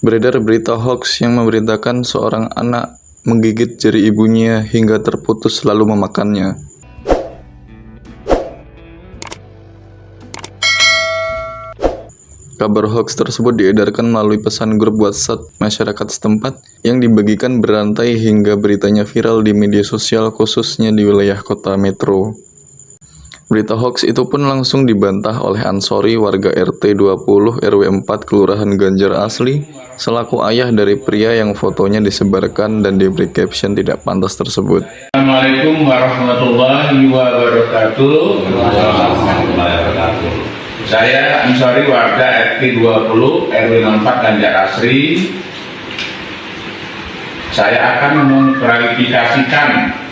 Beredar berita hoaks yang memberitakan seorang anak menggigit jari ibunya hingga terputus lalu memakannya. Kabar hoaks tersebut diedarkan melalui pesan grup WhatsApp masyarakat setempat yang dibagikan berantai hingga beritanya viral di media sosial khususnya di wilayah kota Metro. Berita hoaks itu pun langsung dibantah oleh Ansori, warga RT 20 RW 4 Kelurahan Ganjar Asli, selaku ayah dari pria yang fotonya disebarkan dan diberi caption tidak pantas tersebut. Assalamualaikum warahmatullahi wabarakatuh. Saya Ansori, warga RT 20 RW 4 Ganjar Asri. Saya akan mengklarifikasikan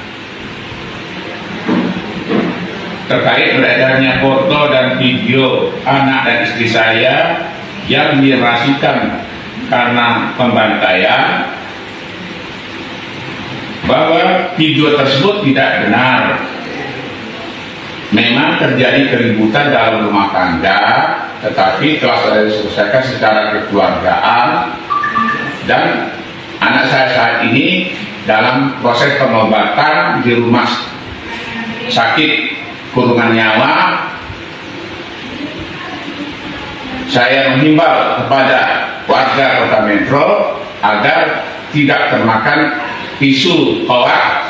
terkait beredarnya foto dan video anak dan istri saya yang dirasikan karena pembantaian, bahwa video tersebut tidak benar. Memang terjadi keributan dalam rumah tangga, tetapi telah diselesaikan secara kekeluargaan dan anak saya saat ini dalam proses pengobatan di rumah sakit kurungan nyawa. Saya menghimbau kepada warga Kota Metro agar tidak termakan isu hoaks